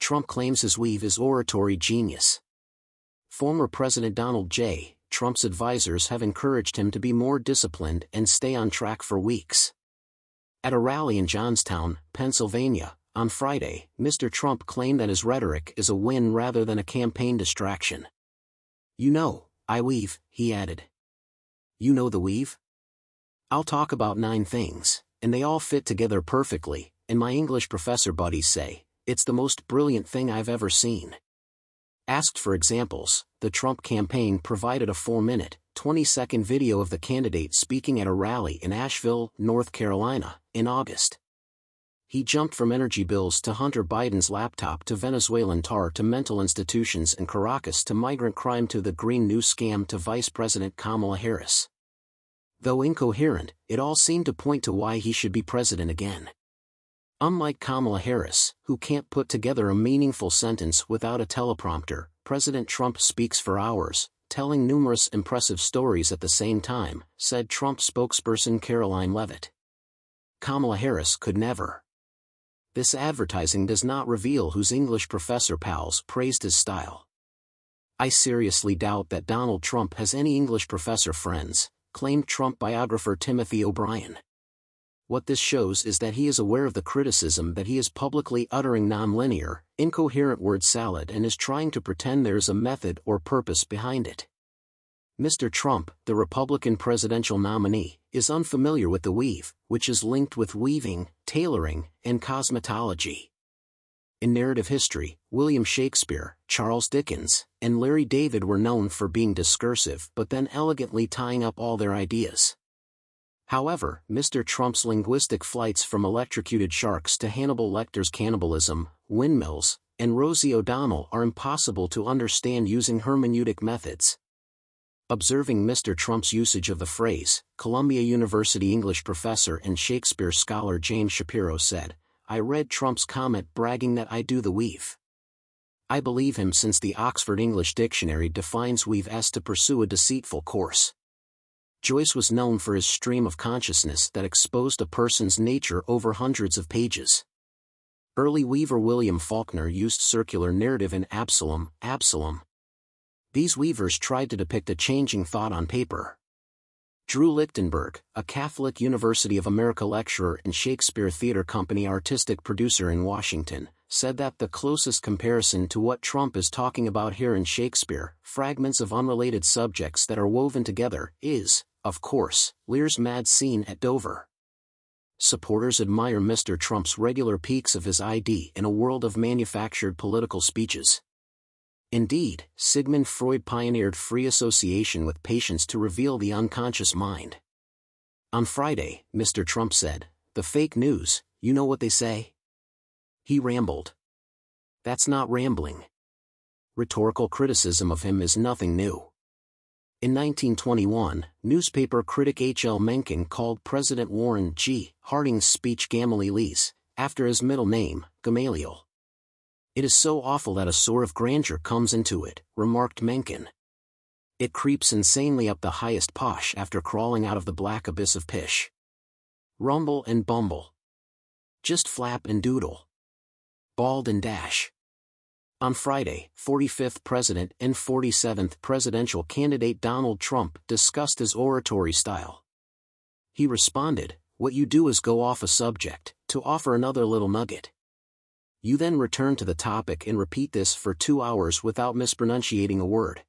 Trump claims his weave is oratory genius. Former President Donald J. Trump's advisors have encouraged him to be more disciplined and stay on track for weeks. At a rally in Johnstown, Pennsylvania, on Friday, Mr. Trump claimed that his rhetoric is a win rather than a campaign distraction. "You know, I weave," he added. "You know the weave? I'll talk about 9 things, and they all fit together perfectly, and my English professor buddies say, it's the most brilliant thing I've ever seen." Asked for examples, the Trump campaign provided a 4-minute, 20-second video of the candidate speaking at a rally in Asheville, North Carolina, in August. He jumped from energy bills to Hunter Biden's laptop to Venezuelan tar to mental institutions and Caracas to migrant crime to the Green New Scam to Vice President Kamala Harris. Though incoherent, it all seemed to point to why he should be president again. Unlike Kamala Harris, who can't put together a meaningful sentence without a teleprompter, President Trump speaks for hours, telling numerous impressive stories at the same time, said Trump spokesperson Caroline Leavitt. Kamala Harris could never. This advertising does not reveal whose English professor pals praised his style. "I seriously doubt that Donald Trump has any English professor friends," claimed Trump biographer Timothy O'Brien. "What this shows is that he is aware of the criticism that he is publicly uttering nonlinear, incoherent word salad and is trying to pretend there is a method or purpose behind it." Mr. Trump, the Republican presidential nominee, is unfamiliar with the weave, which is linked with weaving, tailoring, and cosmetology. In narrative history, William Shakespeare, Charles Dickens, and Larry David were known for being discursive but then elegantly tying up all their ideas. However, Mr. Trump's linguistic flights from electrocuted sharks to Hannibal Lecter's cannibalism, windmills, and Rosie O'Donnell are impossible to understand using hermeneutic methods. Observing Mr. Trump's usage of the phrase, Columbia University English professor and Shakespeare scholar James Shapiro said, "I read Trump's comment bragging that I do the weave. I believe him since the Oxford English Dictionary defines weave as to pursue a deceitful course." Joyce was known for his stream of consciousness that exposed a person's nature over hundreds of pages. Early weaver William Faulkner used circular narrative in Absalom, Absalom. These weavers tried to depict a changing thought on paper. Drew Lichtenberg, a Catholic University of America lecturer and Shakespeare Theater Company artistic producer in Washington, said that the closest comparison to what Trump is talking about here in Shakespeare, fragments of unrelated subjects that are woven together, is, of course, Lear's mad scene at Dover. Supporters admire Mr. Trump's regular peaks of his ID in a world of manufactured political speeches. Indeed, Sigmund Freud pioneered free association with patients to reveal the unconscious mind. On Friday, Mr. Trump said, "The fake news, you know what they say?" He rambled. That's not rambling. Rhetorical criticism of him is nothing new. In 1921, newspaper critic H.L. Mencken called President Warren G. Harding's speech Gamalielese, after his middle name, Gamaliel. "It is so awful that a soar of grandeur comes into it," remarked Mencken. "It creeps insanely up the highest posh after crawling out of the black abyss of pish. Rumble and bumble. Just flap and doodle. Bald and dash." On Friday, 45th President and 47th presidential candidate Donald Trump discussed his oratory style. He responded, "What you do is go off a subject, to offer another little nugget. You then return to the topic and repeat this for 2 hours without mispronunciating a word.